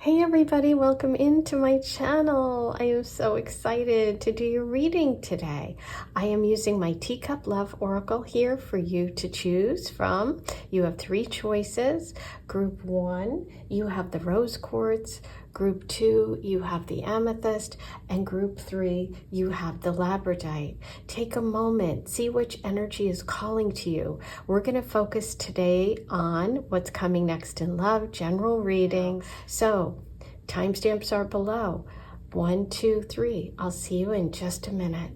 Hey everybody, welcome into my channel. I am so excited to do your reading today. I am using my Teacup Love Oracle here for you to choose from. You have three choices. Group 1, you have the rose quartz. Group 2, you have the amethyst. And group 3, you have the labradorite. Take a moment, see which energy is calling to you. We're going to focus today on what's coming next in love, general reading. So timestamps are below. 1, 2, 3. I'll see you in just a minute.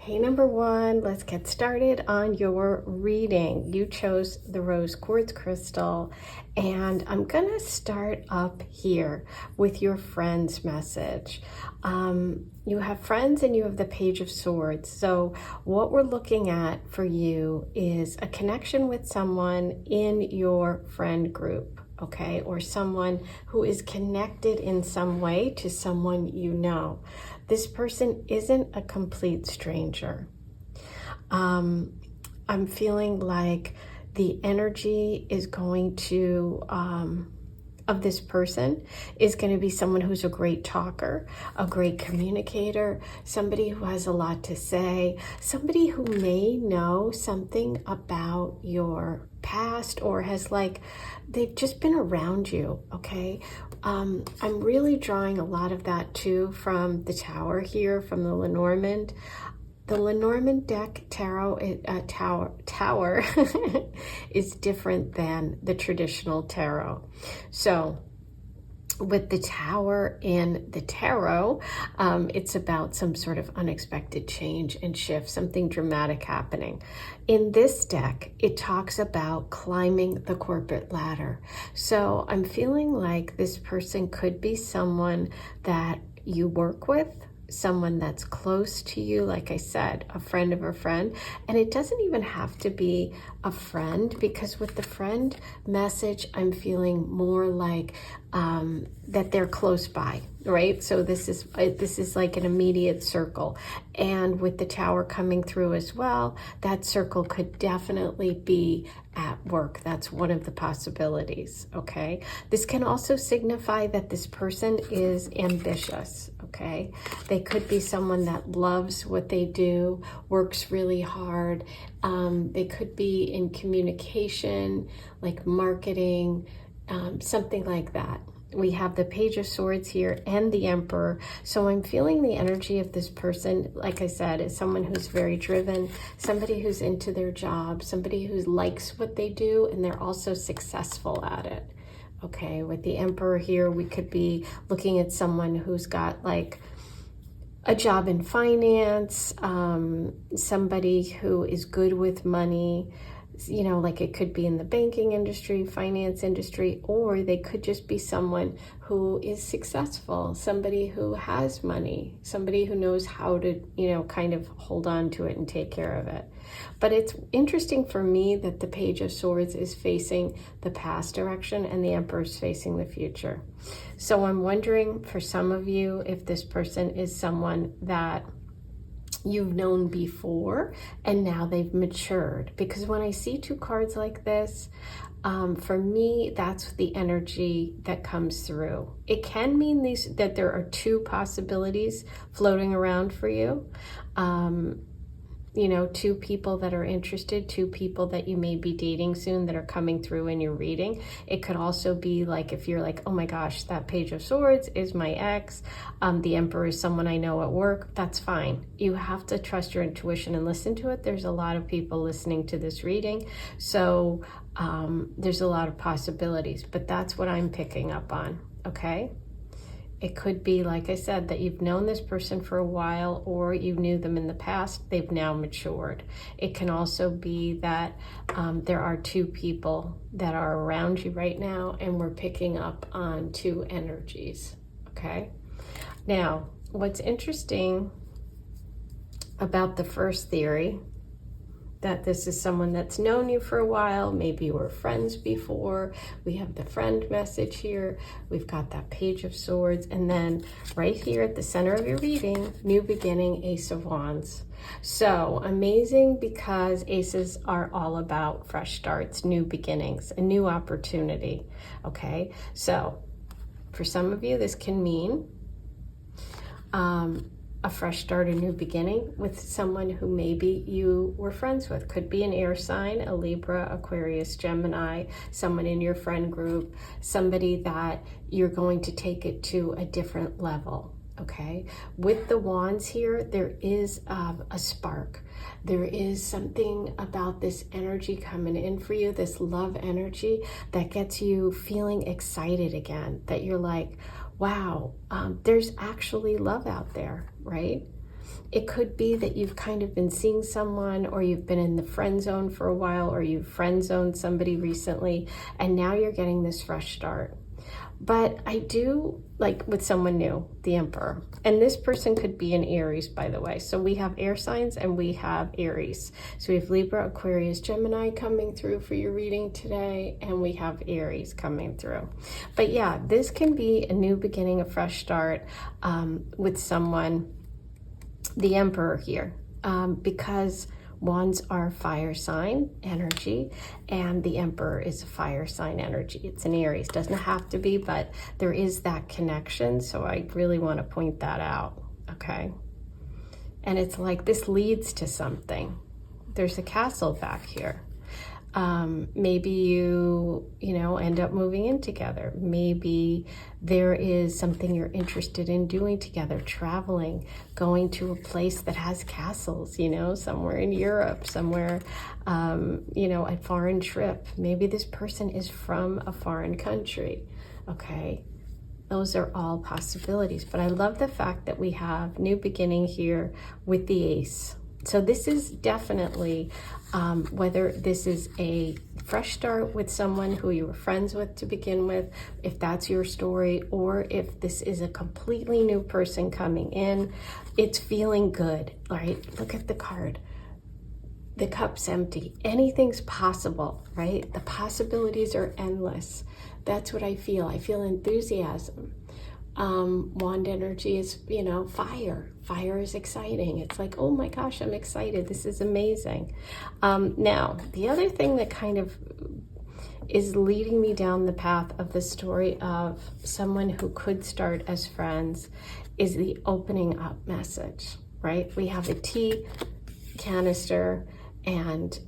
Hey, number 1, let's get started on your reading. You chose the rose quartz crystal, and I'm gonna start up here with your friend's message. You have friends and you have the Page of Swords. So what we're looking at for you is a connection with someone in your friend group. Okay, or someone who is connected in some way to someone you know. This person isn't a complete stranger. I'm feeling like the energy is going to, of this person is going to be someone who's a great talker, a great communicator, somebody who has a lot to say, somebody who may know something about your past or has they've just been around you. Okay, I'm really drawing a lot of that too from the Tower here, from the Lenormand. The Lenormand deck tarot tower is different than the traditional tarot. So with the Tower in the tarot, it's about some sort of unexpected change and shift, something dramatic happening. In this deck, it talks about climbing the corporate ladder. So I'm feeling like this person could be someone that you work with, someone that's close to you, like I said, a friend of a friend. And it doesn't even have to be a friend, because with the friend message, I'm feeling more like that they're close by, right? So this is like an immediate circle. And with the Tower coming through as well, that circle could definitely be at work. That's one of the possibilities, okay? This can also signify that this person is ambitious, okay? They could be someone that loves what they do, works really hard. They could be in communication, like marketing, something like that. We have the Page of Swords here and the Emperor. So I'm feeling the energy of this person, like I said, is someone who's very driven, somebody who's into their job, somebody who likes what they do, and they're also successful at it. Okay, with the Emperor here, we could be looking at someone who's got like a job in finance, somebody who is good with money, you know, like it could be in the banking industry, finance industry, or they could just be someone who is successful, somebody who has money, somebody who knows how to, you know, kind of hold on to it and take care of it. But it's interesting for me that the Page of Swords is facing the past direction and the Emperor is facing the future. So I'm wondering for some of you if this person is someone that you've known before and now they've matured, because when I see two cards like this, for me, that's the energy that comes through. It can mean that there are two possibilities floating around for you. You know, two people that are interested, two people that you may be dating soon that are coming through in your reading. It could also be like, if you're like, oh my gosh, that Page of Swords is my ex, the Emperor is someone I know at work, that's fine. You have to trust your intuition and listen to it. There's a lot of people listening to this reading, so there's a lot of possibilities, but that's what I'm picking up on, okay? It could be, like I said, that you've known this person for a while, or you knew them in the past, they've now matured. It can also be that there are two people that are around you right now, and we're picking up on two energies, okay? Now, what's interesting about the first theory, that this is someone that's known you for a while, maybe you were friends before. We have the friend message here. We've got that Page of Swords. And then right here at the center of your reading, new beginning, Ace of Wands. So amazing, because aces are all about fresh starts, new beginnings, a new opportunity. Okay, so For some of you, this can mean a fresh start, a new beginning with someone who maybe you were friends with. Could be an air sign, a Libra, Aquarius, Gemini, someone in your friend group, somebody that you're going to take it to a different level, okay? With the wands here, there is a spark. There is something about this energy coming in for you, this love energy that gets you feeling excited again, that you're like, wow, there's actually love out there, right? It could be that you've kind of been seeing someone, or you've been in the friend zone for a while, or you've friend zoned somebody recently, and now you're getting this fresh start. But I do like with someone new, the Emperor. And this person could be an Aries, by the way. So we have air signs and we have Aries. So we have Libra, Aquarius, Gemini coming through for your reading today. And we have Aries coming through. But yeah, this can be a new beginning, a fresh start with someone, the Emperor here, because wands are fire sign energy, and the Emperor is a fire sign energy. It's an Aries. Doesn't have to be, but there is that connection. So I really want to point that out, okay? And it's like this leads to something. There's a castle back here. Maybe you end up moving in together. Maybe there is something you're interested in doing together, traveling, going to a place that has castles, somewhere in Europe, somewhere, a foreign trip. Maybe this person is from a foreign country, okay? Those are all possibilities. But I love the fact that we have new beginning here with the Ace. So this is definitely, whether this is a fresh start with someone who you were friends with to begin with, if that's your story, or if this is a completely new person coming in, it's feeling good, right? Look at the card. The cup's empty. Anything's possible, right? The possibilities are endless. That's what I feel. I feel enthusiasm. Wand energy is, fire. Fire is exciting. It's like, oh my gosh, I'm excited. This is amazing. Now, the other thing that kind of is leading me down the path of the story of someone who could start as friends is the opening up message, right? We have a tea canister. And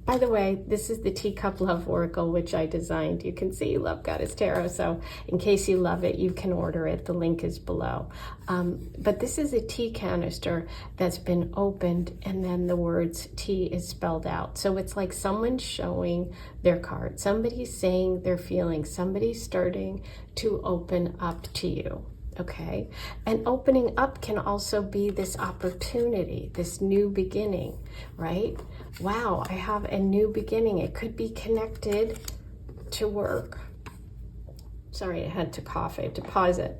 by the way, this is the Teacup Love Oracle, which I designed. You can see Love Goddess Tarot. So in case you love it, you can order it. The link is below. But this is a tea canister that's been opened, and then the words tea is spelled out. So it's like someone's showing their card. Somebody's saying their feelings. Somebody's starting to open up to you. Okay, and opening up can also be this opportunity, this new beginning, right? Wow, I have a new beginning. It could be connected to work. Sorry, I had to cough. I had to pause it.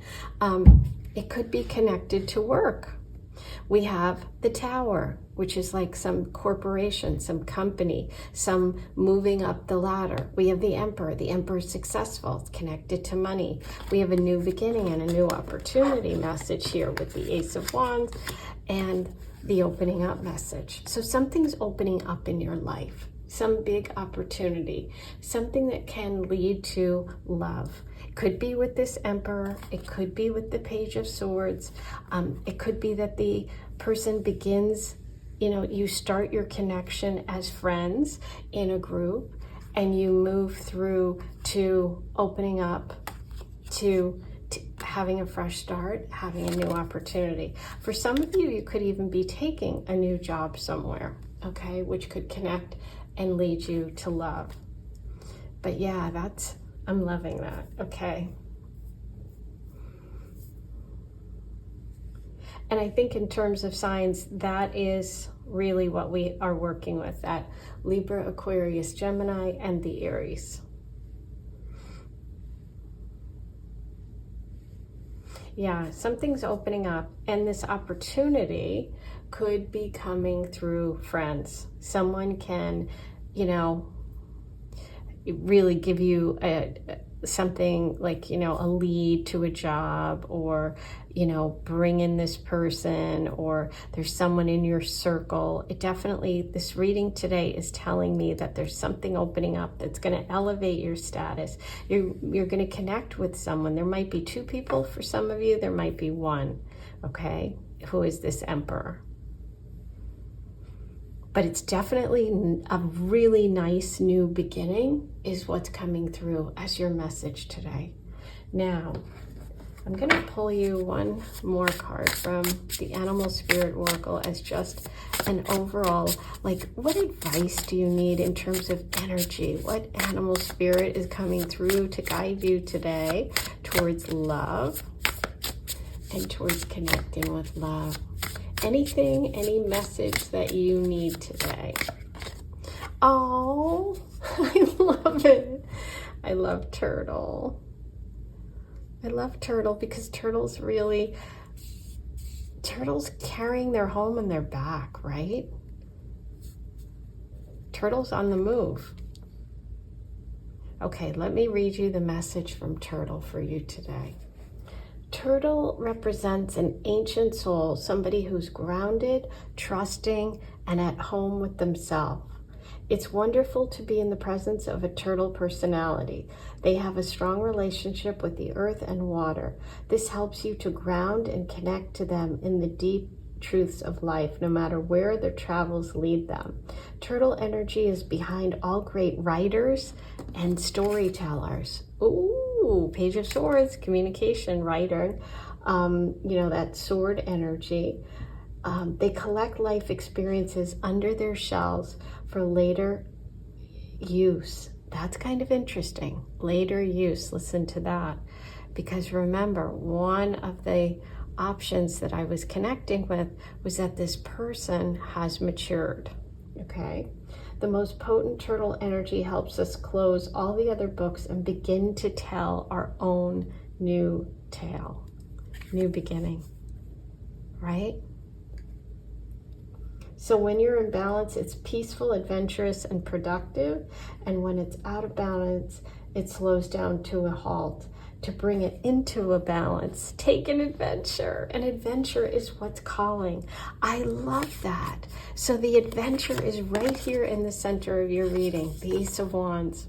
It could be connected to work. We have the Tower, which is like some corporation, some company, some moving up the ladder. We have the Emperor. The Emperor is successful. It's connected to money. We have a new beginning and a new opportunity message here with the Ace of Wands and the opening up message. So something's opening up in your life, some big opportunity, something that can lead to love. Could be with this Emperor. It could be with the Page of Swords. It could be that the person begins, you start your connection as friends in a group, and you move through to opening up to having a fresh start, having a new opportunity. For some of you, you could even be taking a new job somewhere, okay, which could connect and lead you to love. But yeah, I'm loving that, okay. And I think in terms of signs, that is really what we are working with, that Libra, Aquarius, Gemini, and the Aries. Yeah, something's opening up, and this opportunity could be coming through friends. Someone can, really give you something like, a lead to a job, or, bring in this person, or there's someone in your circle. This reading today is telling me that there's something opening up that's going to elevate your status. You're going to connect with someone. There might be two people for some of you. There might be one, okay, who is this Emperor. But it's definitely a really nice new beginning is what's coming through as your message today. Now, I'm going to pull you one more card from the Animal Spirit Oracle as just an overall, like, what advice do you need in terms of energy? What animal spirit is coming through to guide you today towards love and towards connecting with love? Anything, any message that you need today. Oh, I love it. I love turtle. I love turtle because turtles carrying their home on their back, right? Turtles on the move. Okay, let me read you the message from turtle for you today. Turtle represents an ancient soul, somebody who's grounded, trusting, and at home with themselves. It's wonderful to be in the presence of a turtle personality. They have a strong relationship with the earth and water. This helps you to ground and connect to them in the deep truths of life, no matter where their travels lead them. Turtle energy is behind all great writers and storytellers. Ooh, Page of Swords, communication, writer, that sword energy. They collect life experiences under their shells for later use. That's kind of interesting. Later use, listen to that. Because remember, one of the options that I was connecting with was that this person has matured, okay? The most potent turtle energy helps us close all the other books and begin to tell our own new tale, new beginning, right? So when you're in balance, it's peaceful, adventurous, and productive. And when it's out of balance, it slows down to a halt. To bring it into a balance, take an adventure. An adventure is what's calling. I love that. So the adventure is right here in the center of your reading, the Ace of Wands.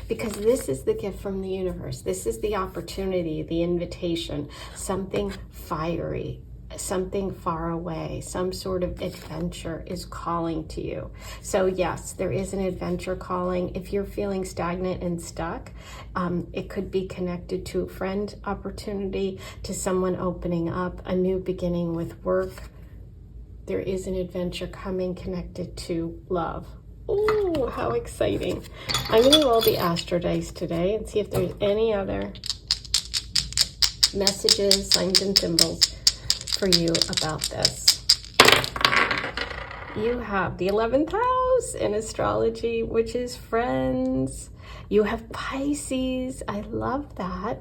Because this is the gift from the universe. This is the opportunity, the invitation, something fiery, something far away, some sort of adventure is calling to you. So yes, there is an adventure calling. If you're feeling stagnant and stuck, it could be connected to a friend opportunity, to someone opening up, a new beginning with work. There is an adventure coming connected to love. Ooh, how exciting. I'm going to roll the Astro Dice today and see if there's any other messages, signs, and symbols for you about this. You have the 11th house in astrology, which is friends. You have Pisces. I love that.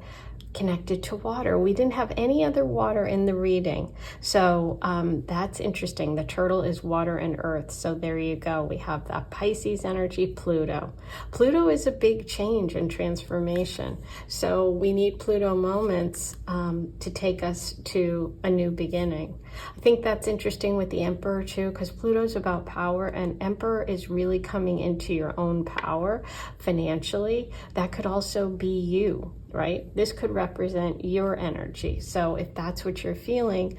Connected to water. We didn't have any other water in the reading. So that's interesting. The turtle is water and earth. So there you go. We have that Pisces energy, Pluto. Pluto is a big change and transformation. So we need Pluto moments to take us to a new beginning. I think that's interesting with the Emperor too, because Pluto's about power and Emperor is really coming into your own power financially. That could also be you. Right? This could represent your energy. So if that's what you're feeling,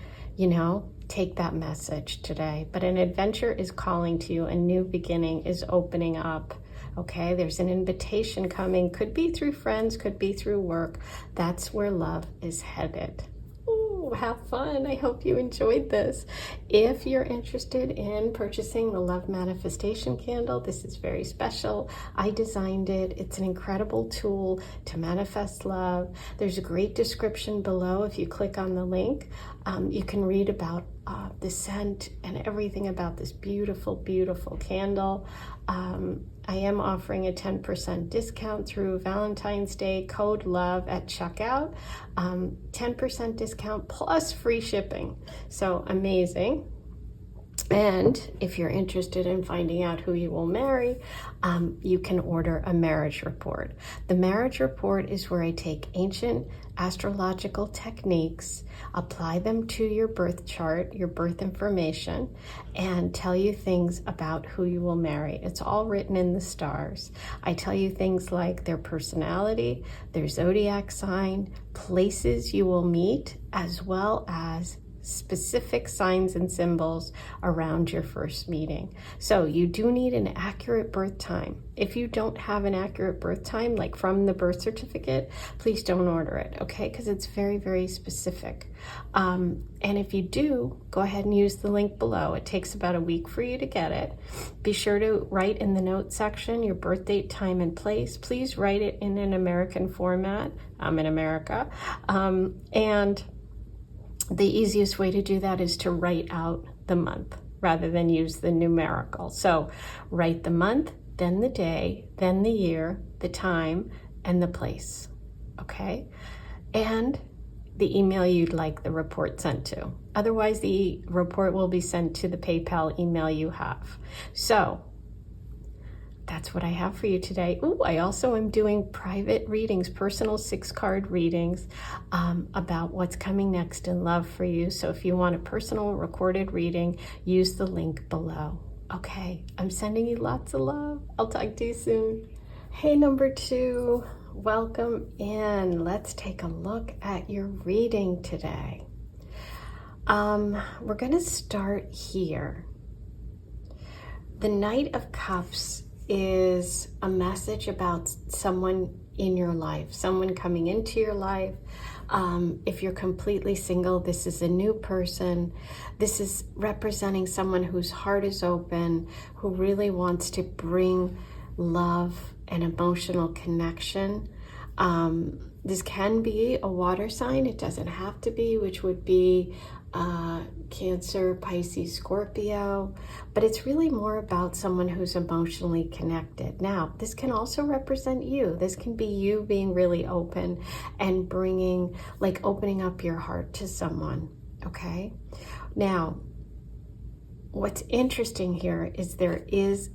take that message today. But an adventure is calling to you. A new beginning is opening up. Okay? There's an invitation coming. Could be through friends, could be through work. That's where love is headed. Have fun. I hope you enjoyed this. If you're interested in purchasing the Love Manifestation Candle, this is very special. I designed it. It's an incredible tool to manifest love. There's a great description below. If you click on the link, you can read about the scent and everything about this beautiful, beautiful candle. I am offering a 10% discount through Valentine's Day, code LOVE at checkout. 10% discount plus free shipping. So amazing. And if you're interested in finding out who you will marry, you can order a marriage report. The marriage report is where I take ancient astrological techniques, apply them to your birth chart, your birth information, and tell you things about who you will marry. It's all written in the stars. I tell you things like their personality, their zodiac sign, places you will meet, as well as specific signs and symbols around your first meeting. So you do need an accurate birth time. If you don't have an accurate birth time, like from the birth certificate, please don't order it, okay? Because it's very, very specific. And if you do, go ahead and use the link below. It takes about a week for you to get it. Be sure to write in the notes section your birth date, time, and place. Please write it in an American format. I'm in America. And the easiest way to do that is to write out the month rather than use the numerical. So write the month, then the day, then the year, the time, and the place, okay? And the email you'd like the report sent to. Otherwise, the report will be sent to the PayPal email you have. So that's what I have for you today. Ooh, I also am doing private readings, personal 6-card readings about what's coming next in love for you. So if you want a personal recorded reading, use the link below. Okay, I'm sending you lots of love. I'll talk to you soon. Hey, number 2, welcome in. Let's take a look at your reading today. We're gonna start here. The Knight of Cups is a message about someone in your life, someone coming into your life. If you're completely single, this is a new person. This is representing someone whose heart is open, who really wants to bring love and emotional connection. This can be a water sign. It doesn't have to be, which would be Cancer, Pisces, Scorpio, but it's really more about someone who's emotionally connected. Now, this can also represent you. This can be you being really open and bringing, like opening up your heart to someone, okay? Now, what's interesting here is there is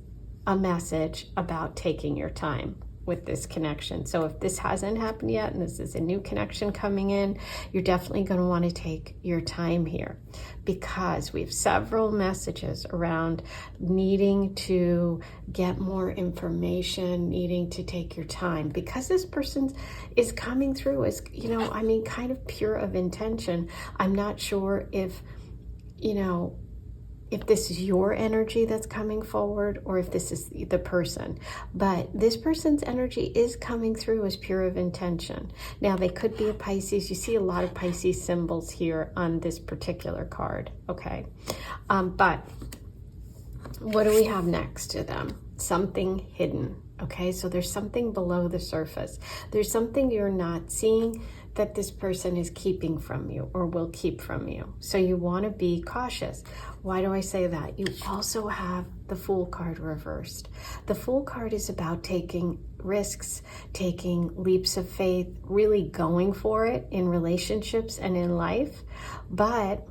a message about taking your time with this connection. So if this hasn't happened yet and this is a new connection coming in, you're definitely going to want to take your time here, because we have several messages around needing to get more information, needing to take your time, because this person is coming through as, you know, I mean, kind of pure of intention. I'm not sure if, you know, if this is your energy that's coming forward or if this is the person. But this person's energy is coming through as pure of intention. Now, they could be a Pisces. You see a lot of Pisces symbols here on this particular card, okay? But what do we have next to them? Something hidden, okay? So there's something below the surface. There's something you're not seeing that this person is keeping from you or will keep from you. So you want to be cautious. Why do I say that? You also have the Fool card reversed. The Fool card is about taking risks, taking leaps of faith, really going for it in relationships and in life. But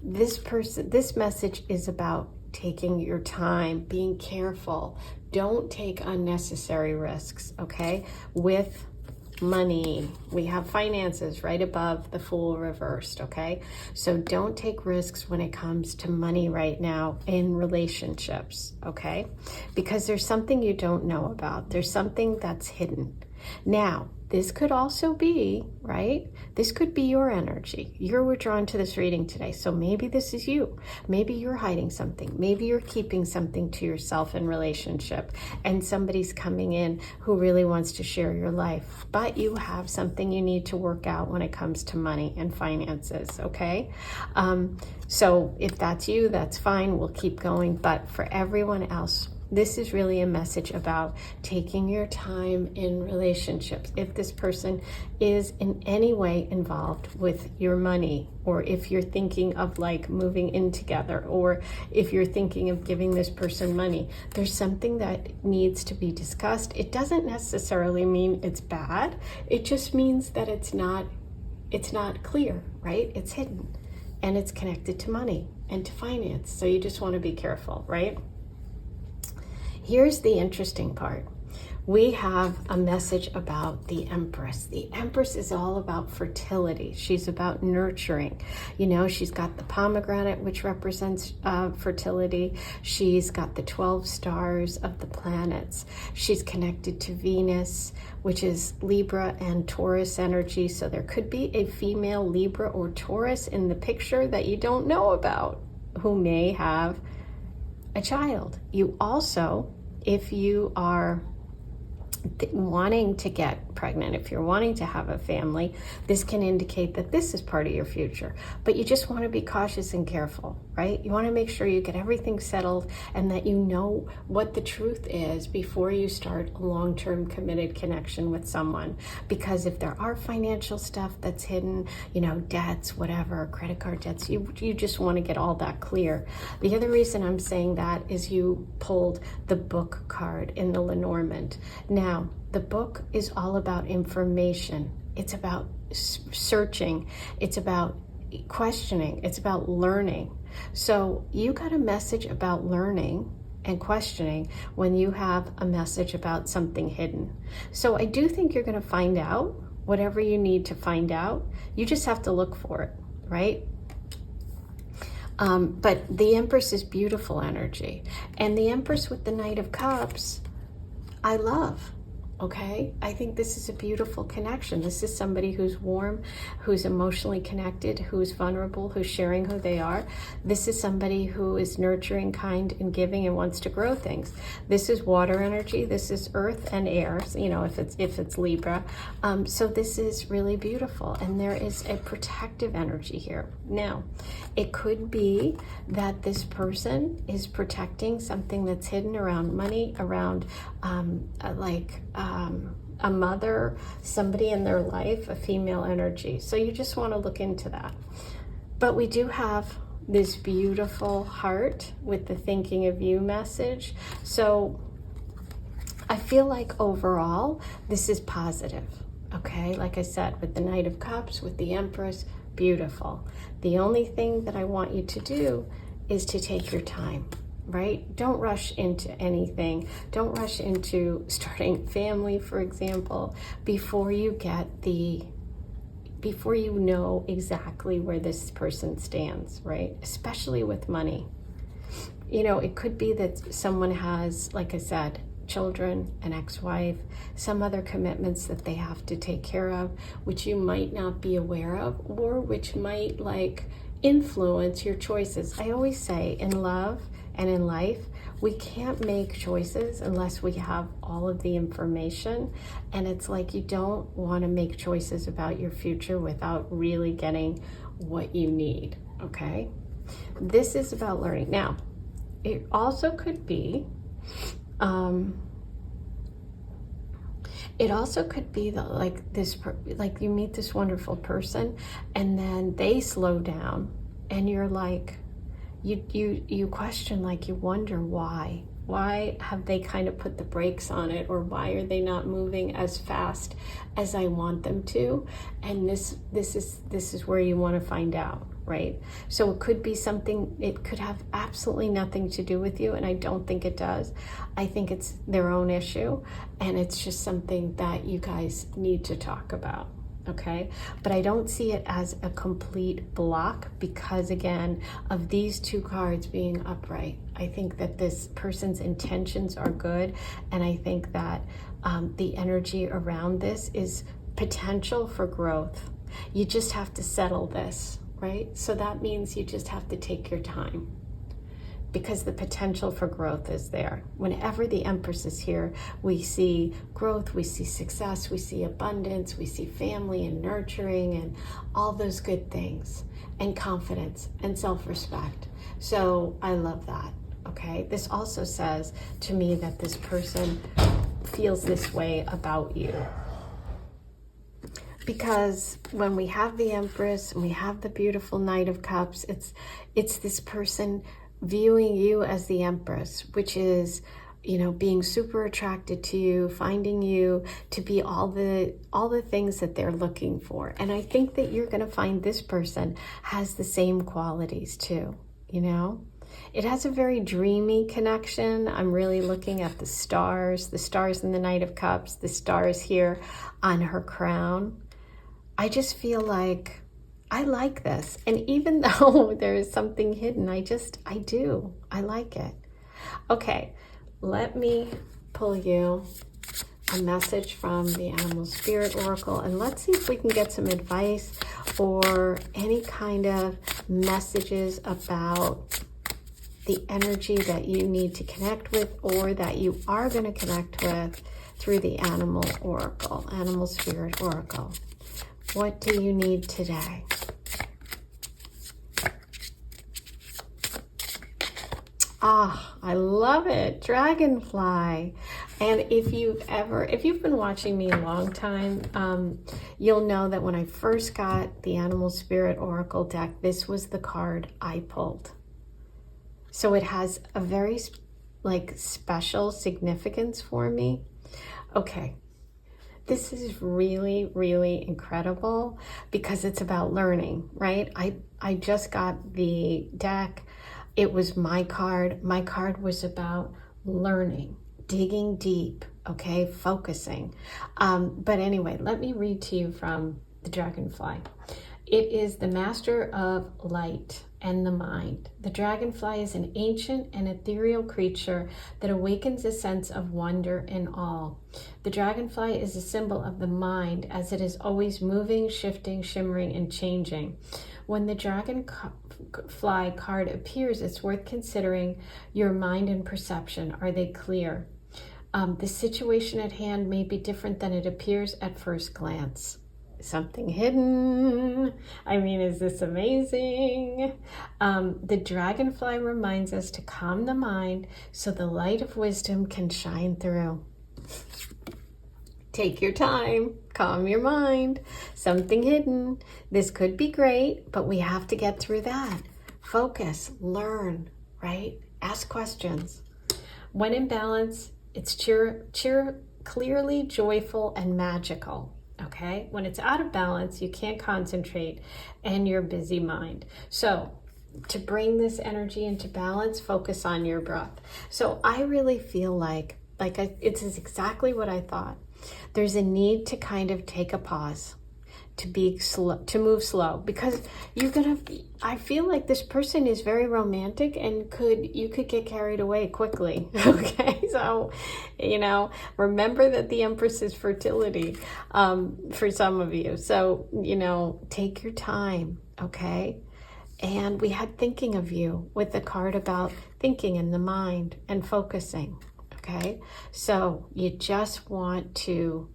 this message is about taking your time, being careful. Don't take unnecessary risks, okay? With money, we have finances right above the Fool reversed, okay? So don't take risks when it comes to money right now in relationships, okay? Because there's something you don't know about. There's something that's hidden. Now, this could also be, right? This could be your energy. You're withdrawn to this reading today. So maybe this is you. Maybe you're hiding something. Maybe you're keeping something to yourself in relationship and somebody's coming in who really wants to share your life. But you have something you need to work out when it comes to money and finances, okay? So if that's you, that's fine. We'll keep going. But for everyone else, this is really a message about taking your time in relationships. If this person is in any way involved with your money, or if you're thinking of like moving in together, or if you're thinking of giving this person money, there's something that needs to be discussed. It doesn't necessarily mean it's bad. It just means that it's not clear, right? It's hidden and it's connected to money. and to finance. So you just want to be careful, right? Here's the interesting part. We have a message about the Empress. The Empress is all about fertility. She's about nurturing. You know, she's got the pomegranate, which represents fertility. She's got the 12 stars of the planets. She's connected to Venus, which is Libra and Taurus energy. So there could be a female Libra or Taurus in the picture that you don't know about, who may have a child. You also, if you are wanting to get pregnant, if you're wanting to have a family, this can indicate that this is part of your future. But you just want to be cautious and careful, right? You want to make sure you get everything settled and that you know what the truth is before you start a long-term committed connection with someone. Because if there are financial stuff that's hidden, you know, debts, whatever, credit card debts, you just want to get all that clear. The other reason I'm saying that is you pulled the book card in the Lenormand. Now, the book is all about information. It's about searching. It's about questioning. It's about learning. So you got a message about learning and questioning when you have a message about something hidden. So I do think you're going to find out whatever you need to find out. You just have to look for it, right? But the Empress is beautiful energy. And the Empress with the Knight of Cups, I love. Okay, I think this is a beautiful connection. This is somebody who's warm, who's emotionally connected, who's vulnerable, who's sharing who they are. This is somebody who is nurturing, kind, and giving, and wants to grow things. This is water energy. This is earth and air. You know, if it's Libra. So this is really beautiful, and there is a protective energy here. Now, it could be that this person is protecting something that's hidden around money, around a mother, somebody in their life, a female energy. So you just want to look into that. But we do have this beautiful heart with the thinking of you message. So I feel like overall, this is positive. Okay, like I said, with the Knight of Cups, with the Empress, beautiful. The only thing that I want you to do is to take your time. Right? Don't rush into anything. Don't rush into starting family, for example, before you know exactly where this person stands, right? Especially with money. You know, it could be that someone has, like I said, children, an ex-wife, some other commitments that they have to take care of, which you might not be aware of, or which might influence your choices. I always say in love and in life, we can't make choices unless we have all of the information. And it's like you don't want to make choices about your future without really getting what you need, okay? This is about learning. Now, it also could be, that you meet this wonderful person and then they slow down and you're like, you question, you wonder why have they kind of put the brakes on it, or why are they not moving as fast as I want them to? And this is where you want to find out, right? So it could be something, it could have absolutely nothing to do with you, and I don't think it does. I think it's their own issue, and it's just something that you guys need to talk about. Okay, but I don't see it as a complete block because, again, of these two cards being upright. I think that this person's intentions are good, and I think that the energy around this is potential for growth. You just have to settle this, right? So that means you just have to take your time, because the potential for growth is there. Whenever the Empress is here, we see growth, we see success, we see abundance, we see family and nurturing and all those good things, and confidence and self-respect. So I love that, okay? This also says to me that this person feels this way about you. Because when we have the Empress and we have the beautiful Knight of Cups, it's this person viewing you as the Empress, which is, being super attracted to you, finding you to be all the things that they're looking for. And I think that you're going to find this person has the same qualities too. you know? It has a very dreamy connection. I'm really looking at the stars in the Knight of Cups, the stars here on her crown. I just feel like I like this. And even though there is something hidden, I like it. Okay, let me pull you a message from the Animal Spirit Oracle, and let's see if we can get some advice or any kind of messages about the energy that you need to connect with or that you are going to connect with through the Animal Oracle, Animal Spirit Oracle. What do you need today? Ah, I love it. Dragonfly. And if you've been watching me a long time, you'll know that when I first got the Animal Spirit Oracle deck, this was the card I pulled. So it has a very special significance for me. Okay. This is really, really incredible because it's about learning, right? I just got the deck. It was my card. My card was about learning, digging deep, okay, focusing. But anyway, let me read to you from the Dragonfly. It is the master of light and the mind. The dragonfly is an ancient and ethereal creature that awakens a sense of wonder and awe. The dragonfly is a symbol of the mind, as it is always moving, shifting, shimmering, and changing. When the dragonfly card appears, it's worth considering your mind and perception. Are they clear? The situation at hand may be different than it appears at first glance. Something hidden. I mean, is this amazing? The dragonfly reminds us to calm the mind so the light of wisdom can shine through. Take your time, calm your mind. Something hidden. This could be great, but we have to get through that. Focus, learn, right? Ask questions. When in balance, it's clearly joyful and magical. Okay, when it's out of balance, you can't concentrate and your busy mind. So to bring this energy into balance, focus on your breath. So I really feel like it's exactly what I thought. There's a need to kind of take a pause, to be slow, to move slow, because I feel like this person is very romantic and you could get carried away quickly. Okay, so remember that the Empress is fertility for some of you. So take your time, okay? And we had thinking of you with the card about thinking in the mind and focusing. Okay, so you just want to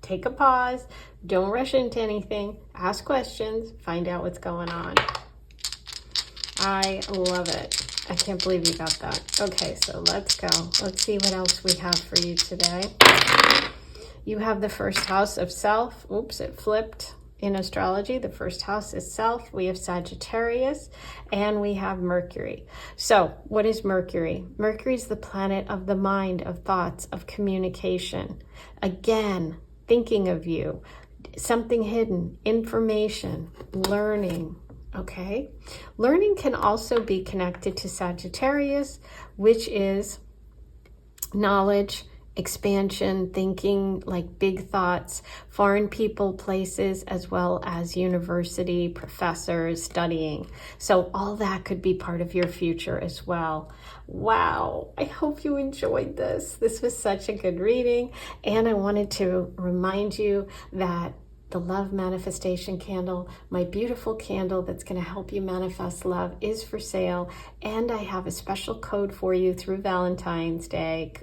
take a pause. Don't rush into anything. Ask questions. Find out what's going on. I love it. I can't believe you got that. Okay, so let's go. Let's see what else we have for you today. You have the first house of self. Oops, it flipped. In astrology, the first house is self. We have Sagittarius and we have Mercury. So what is Mercury? Mercury is the planet of the mind, of thoughts, of communication. Again, thinking of you, something hidden, information, learning, okay? Learning can also be connected to Sagittarius, which is knowledge, expansion, thinking, like big thoughts, foreign people, places, as well as university professors studying. So all that could be part of your future as well. Wow, I hope you enjoyed this. This was such a good reading, and I wanted to remind you that the love manifestation candle, my beautiful candle that's going to help you manifest love, is for sale, and I have a special code for you through Valentine's Day.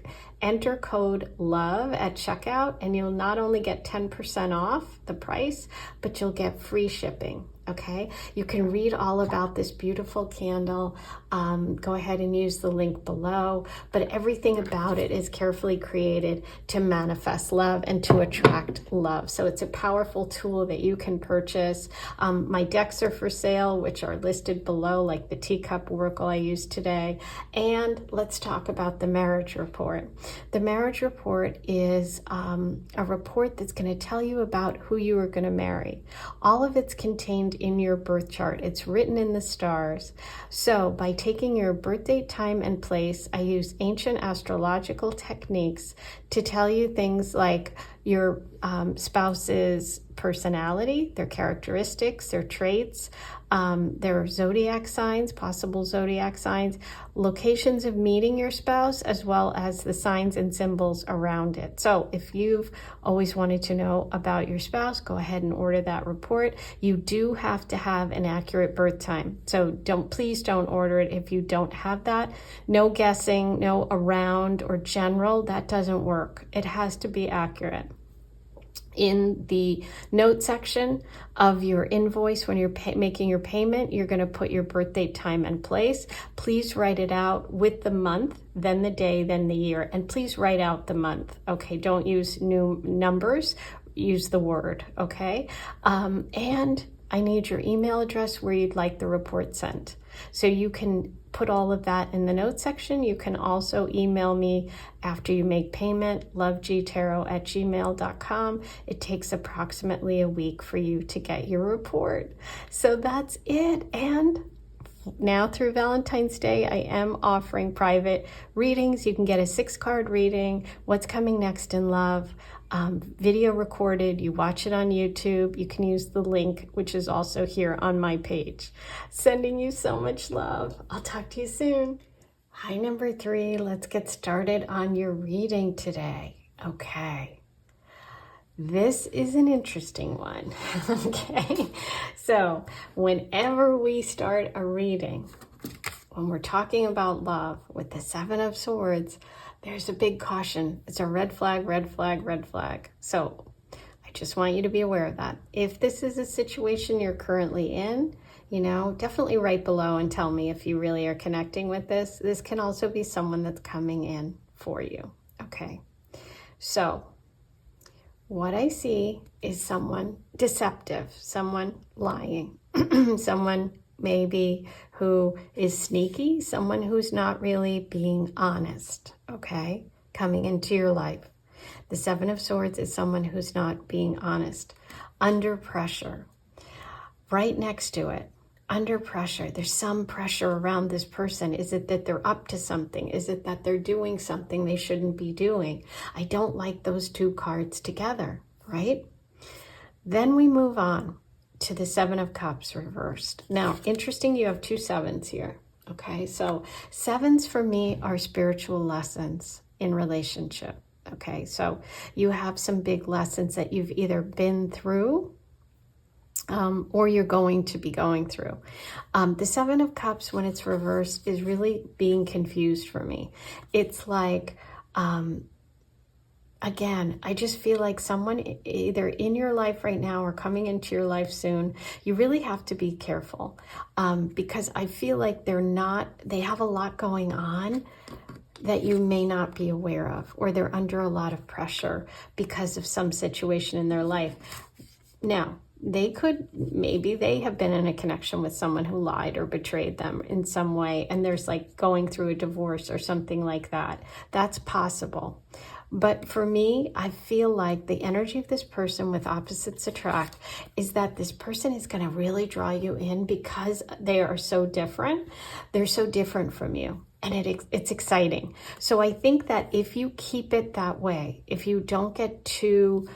Enter code LOVE at checkout and you'll not only get 10% off the price, but you'll get free shipping. Okay, you can read all about this beautiful candle. Go ahead and use the link below, but everything about it is carefully created to manifest love and to attract love. So it's a powerful tool that you can purchase. My decks are for sale, which are listed below, like the teacup oracle I used today. And let's talk about the marriage report. The marriage report is a report that's going to tell you about who you are going to marry. All of it's contained in your birth chart. It's written in the stars. So by taking your birth date, time, and place, I use ancient astrological techniques to tell you things like your spouse's personality, their characteristics, their traits, their zodiac signs, possible zodiac signs, locations of meeting your spouse, as well as the signs and symbols around it. So if you've always wanted to know about your spouse, go ahead and order that report. You do have to have an accurate birth time. So please don't order it if you don't have that. No guessing, no around or general, that doesn't work. It has to be accurate. In the note section of your invoice, when you're making your payment, you're going to put your birth date, time, and place. Please write it out with the month, then the day, then the year, and please write out the month. Okay, don't use new numbers, use the word. Okay, and I need your email address where you'd like the report sent. So you can put all of that in the notes section. You can also email me after you make payment, lovegoddesstarot@gmail.com. It takes approximately a week for you to get your report. So that's it. And now through Valentine's Day, I am offering private readings. You can get a 6-card reading, what's coming next in love, video recorded. You watch it on YouTube. You can use the link, which is also here on my page. Sending you so much love. I'll talk to you soon. Hi, number 3. Let's get started on your reading today. Okay. This is an interesting one. Okay. So whenever we start a reading, when we're talking about love with the 7 of Swords, there's a big caution. It's a red flag, red flag, red flag. So I just want you to be aware of that. If this is a situation you're currently in, definitely write below and tell me if you really are connecting with this. This can also be someone that's coming in for you. Okay. So what I see is someone deceptive, someone lying, someone maybe who is sneaky, someone who's not really being honest, okay, coming into your life. The 7 of Swords is someone who's not being honest, under pressure. Right next to it, under pressure, there's some pressure around this person. Is it that they're up to something? Is it that they're doing something they shouldn't be doing? I don't like those 2 cards together, right? Then we move on to the 7 of Cups reversed. Now, interesting, you have 2 7s here. Okay, so 7s for me are spiritual lessons in relationship. Okay, so you have some big lessons that you've either been through or you're going to be going through. The 7 of Cups, when it's reversed, is really being confused for me. It's like, again, I just feel like someone either in your life right now or coming into your life soon, you really have to be careful because I feel like they have a lot going on that you may not be aware of, or they're under a lot of pressure because of some situation in their life. Now, maybe they have been in a connection with someone who lied or betrayed them in some way, and there's like going through a divorce or something like that. That's possible. But for me, I feel like the energy of this person with opposites attract is that this person is going to really draw you in because they are so different. They're so different from you. And it's exciting. So I think that if you keep it that way, if you don't get too,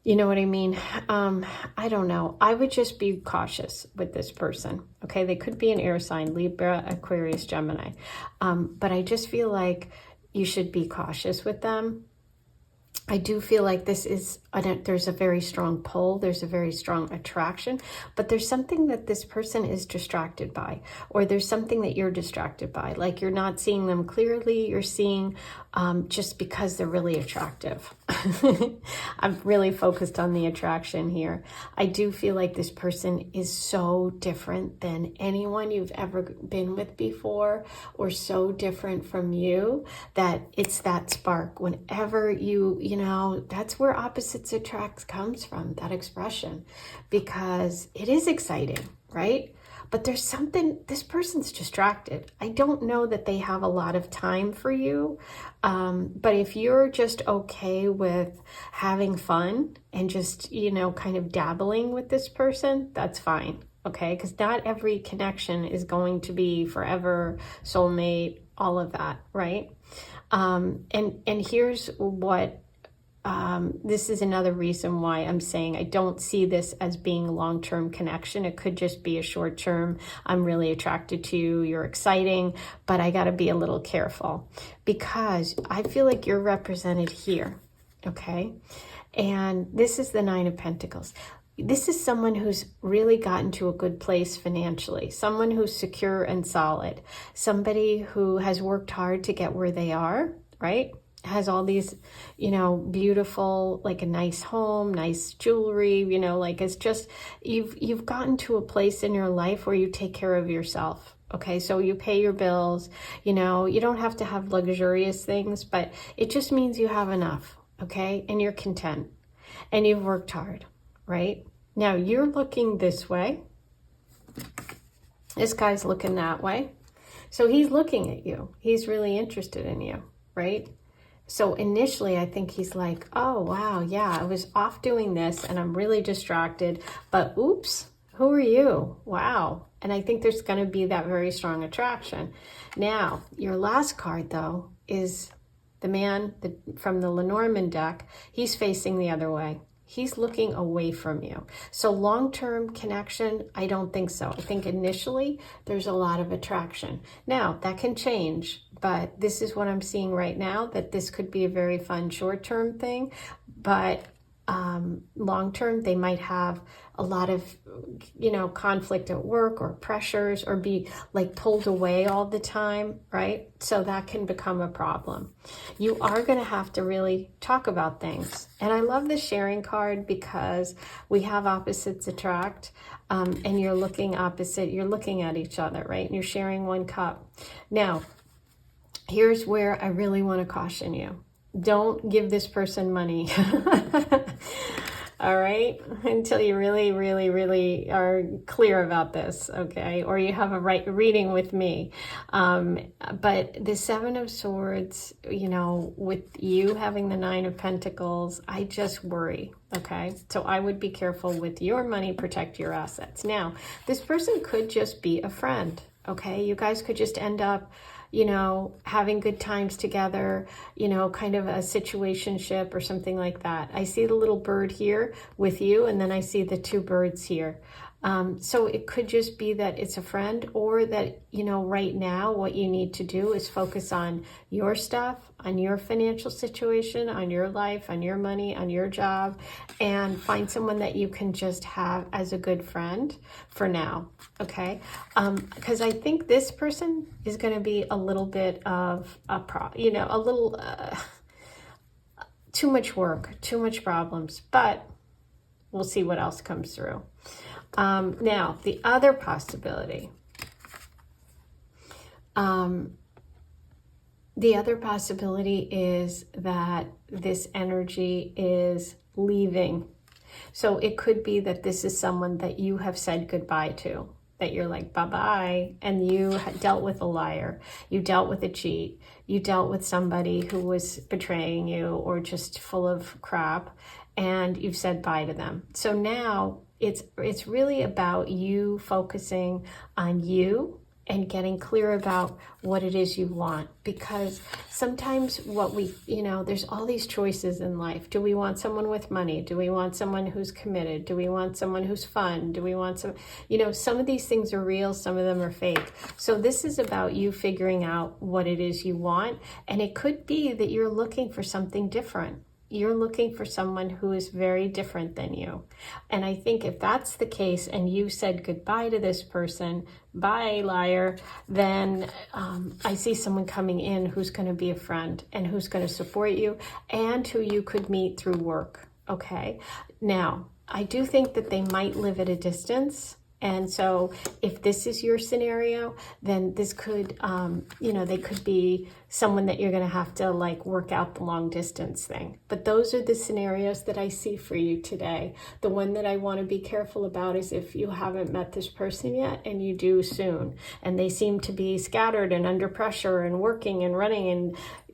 you know what I mean? I don't know. I would just be cautious with this person. Okay, they could be an air sign, Libra, Aquarius, Gemini. But I just feel like you should be cautious with them. I do feel like there's a very strong pull, there's a very strong attraction, but there's something that this person is distracted by, or there's something that you're distracted by. Like you're not seeing them clearly, you're seeing just because they're really attractive. I'm really focused on the attraction here. I do feel like this person is so different than anyone you've ever been with before, or so different from you that it's that spark. Whenever you you know, that's where opposites attract comes from, that expression, because it is exciting, right? But there's something, this person's distracted. I don't know that they have a lot of time for you. But if you're just okay with having fun and just, you know, kind of dabbling with this person, that's fine. Okay, because not every connection is going to be forever, soulmate, all of that, right? And here's what, this is another reason why I'm saying I don't see this as being a long-term connection. It could just be a short-term, I'm really attracted to you, you're exciting, but I got to be a little careful because I feel like you're represented here, okay? And this is the Nine of Pentacles. This is someone who's really gotten to a good place financially, someone who's secure and solid, somebody who has worked hard to get where they are, right? Has all these, you know, beautiful, like a nice home, nice jewelry, you know, like it's just, you've gotten to a place in your life where you take care of yourself. Okay, so you pay your bills, you know, you don't have to have luxurious things, but it just means you have enough, okay? And you're content and you've worked hard. Right? Now you're looking this way. This guy's looking that way. So he's looking at you. He's really interested in you, right? So initially I think he's like, oh, wow, yeah, I was off doing this and I'm really distracted, but oops, who are you? Wow. And I think there's going to be that very strong attraction. Now, your last card though is the man from the Lenormand deck. He's facing the other way. He's looking away from you. So long-term connection, I don't think so. I think initially there's a lot of attraction. Now, that can change, but this is what I'm seeing right now, that this could be a very fun short-term thing, but long-term, they might have a lot of, you know, conflict at work or pressures or be like pulled away all the time, right? So that can become a problem. You are going to have to really talk about things. And I love the sharing card because we have opposites attract, and you're looking opposite, you're looking at each other, right? And you're sharing one cup. Now, here's where I really want to caution you. Don't give this person money. All right, until you really are clear about this, okay? Or you have a right reading with me. But the Seven of Swords, you know, with you having the Nine of Pentacles, I just worry, okay? So I would be careful with your money, protect your assets. Now, this person could just be a friend, okay? You guys could just end up, you know, having good times together, you know, kind of a situationship or something like that. I see the little bird here with you, and then I see the two birds here. So it could just be that it's a friend, or that, you know, right now what you need to do is focus on your stuff, on your financial situation, on your life, on your money, on your job, and find someone that you can just have as a good friend for now, okay? Because I think this person is going to be a little bit of a little too much work, too much problems, but we'll see what else comes through. Now, the other possibility, is that this energy is leaving. So it could be that this is someone that you have said goodbye to, that you're like, bye-bye, and you dealt with a liar, you dealt with a cheat, you dealt with somebody who was betraying you or just full of crap, and you've said bye to them. So now it's really about you focusing on you and getting clear about what it is you want, because sometimes what we, you know, there's all these choices in life. Do we want someone with money? Do we want someone who's committed? Do we want someone who's fun? Do we want some, you know, some of these things are real, some of them are fake. So this is about you figuring out what it is you want, and it could be that you're looking for something different. You're looking for someone who is very different than you. And I think if that's the case and you said goodbye to this person, bye liar, then I see someone coming in who's going to be a friend and who's going to support you and who you could meet through work, okay? Now, I do think that they might live at a distance, And so if this is your scenario, then this could, they could be someone that you're going to have to like work out the long distance thing. But those are the scenarios that I see for you today. The one that I want to be careful about is if you haven't met this person yet and you do soon, and they seem to be scattered and under pressure and working and running,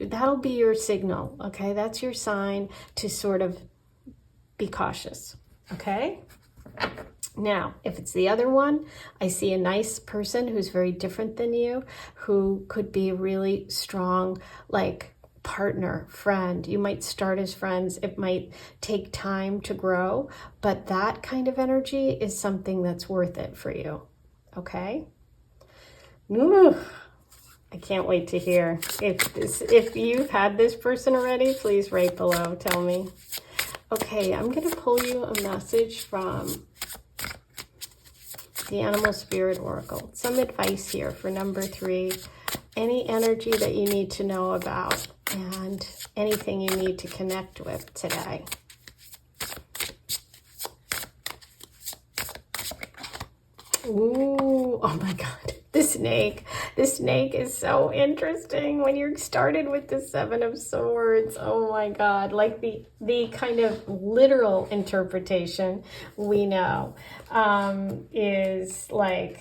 and that'll be your signal. Okay. That's your sign to sort of be cautious. Okay. Now, if it's the other one, I see a nice person who's very different than you, who could be a really strong, like, partner, friend. You might start as friends. It might take time to grow, but that kind of energy is something that's worth it for you. Okay? Ooh, I can't wait to hear. If you've had this person already, please write below. Tell me. Okay, I'm going to pull you a message from the Animal Spirit Oracle. Some advice here for number 3. Any energy that you need to know about and anything you need to connect with today. Ooh, oh my God. The snake is so interesting when you're started with the 7 of Swords. Oh my God. Like the kind of literal interpretation we know is like,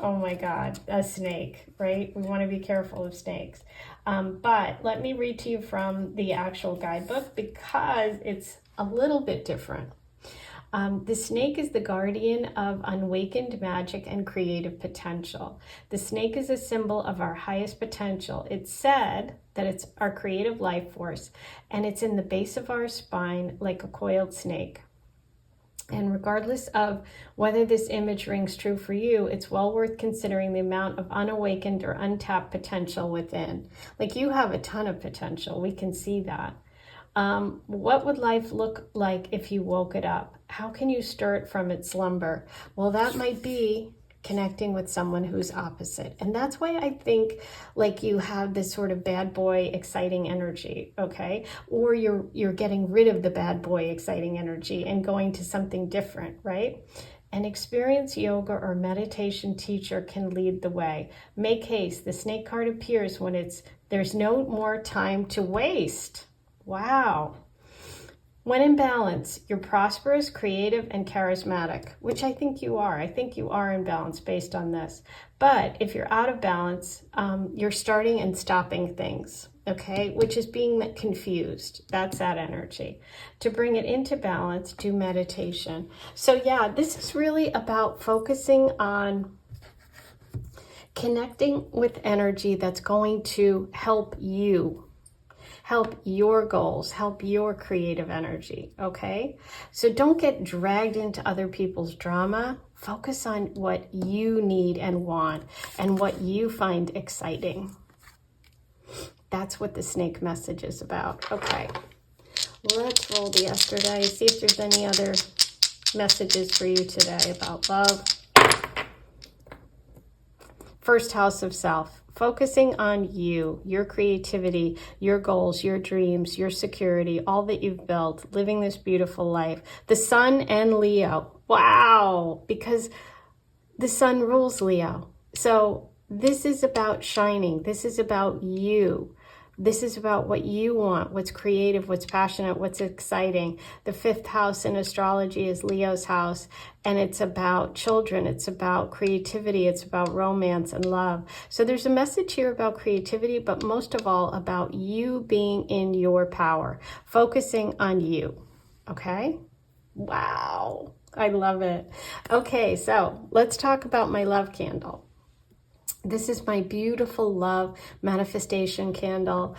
oh my God, a snake, right? We want to be careful of snakes. But let me read to you from the actual guidebook because it's a little bit different. The snake is the guardian of unawakened magic and creative potential. The snake is a symbol of our highest potential. It's said that it's our creative life force, and it's in the base of our spine like a coiled snake. And regardless of whether this image rings true for you, it's well worth considering the amount of unawakened or untapped potential within. Like, you have a ton of potential. We can see that. What would life look like if you woke it up? How can you stir it from its slumber? Well, that might be connecting with someone who's opposite. And that's why I think like you have this sort of bad boy exciting energy, okay? Or you're getting rid of the bad boy exciting energy and going to something different, right? An experienced yoga or meditation teacher can lead the way. Make haste. The snake card appears when there's no more time to waste. Wow. When in balance, you're prosperous, creative, and charismatic, which I think you are. I think you are in balance based on this. But if you're out of balance, you're starting and stopping things, okay? Which is being confused. That's that energy. To bring it into balance, do meditation. So yeah, this is really about focusing on connecting with energy that's going to help you. Help your goals, help your creative energy, okay? So don't get dragged into other people's drama. Focus on what you need and want and what you find exciting. That's what the snake message is about. Okay, let's roll the yesterday, see if there's any other messages for you today about love. First house of self. Focusing on you, your creativity, your goals, your dreams, your security, all that you've built, living this beautiful life. The sun and Leo. Wow. Because the sun rules Leo. So this is about shining. This is about you. This is about what you want, what's creative, what's passionate, what's exciting. The 5th house in astrology is Leo's house, and it's about children. It's about creativity. It's about romance and love. So there's a message here about creativity, but most of all about you being in your power, focusing on you. Okay? Wow. I love it. Okay, so let's talk about my love candle. This is my beautiful love manifestation candle.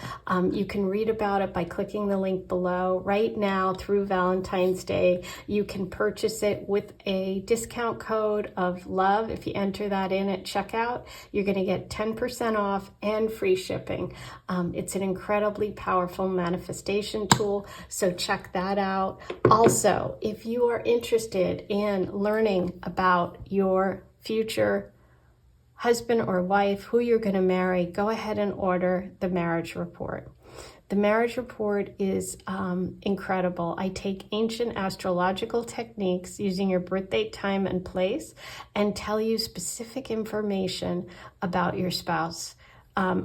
You can read about it by clicking the link below. Right now through Valentine's Day, you can purchase it with a discount code of love. If you enter that in at checkout, you're going to get 10% off and free shipping. It's an incredibly powerful manifestation tool, so check that out. Also, if you are interested in learning about your future husband or wife, who you're going to marry, go ahead and order the marriage report. The marriage report is incredible. I take ancient astrological techniques using your birth date, time, and place, and tell you specific information about your spouse.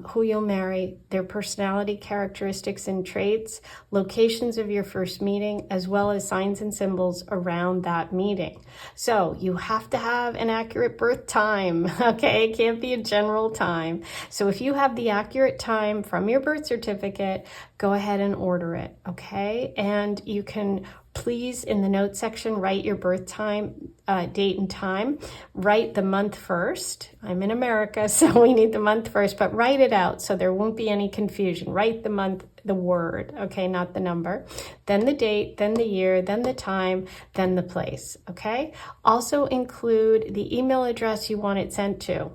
Who you'll marry, their personality characteristics and traits, locations of your first meeting, as well as signs and symbols around that meeting. So you have to have an accurate birth time, okay? It can't be a general time. So if you have the accurate time from your birth certificate, go ahead and order it, okay? And you can please, in the notes section, write your birth time, date and time. Write the month first. I'm in America, so we need the month first, but write it out so there won't be any confusion. Write the month, the word, okay, not the number. Then the date, then the year, then the time, then the place, okay? Also include the email address you want it sent to,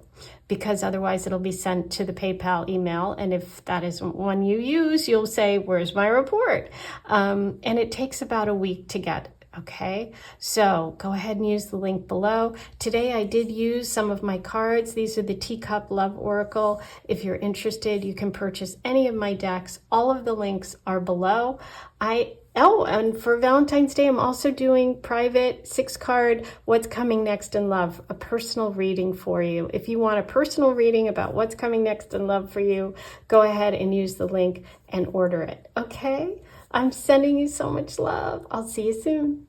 because otherwise it'll be sent to the PayPal email. And if that isn't one you use, you'll say, where's my report? And it takes about a week to get, okay? So go ahead and use the link below. Today I did use some of my cards. These are the Teacup Love Oracle. If you're interested, you can purchase any of my decks. All of the links are below. Oh, and for Valentine's Day, I'm also doing private 6-card What's Coming Next in Love, a personal reading for you. If you want a personal reading about what's coming next in love for you, go ahead and use the link and order it, okay? I'm sending you so much love. I'll see you soon.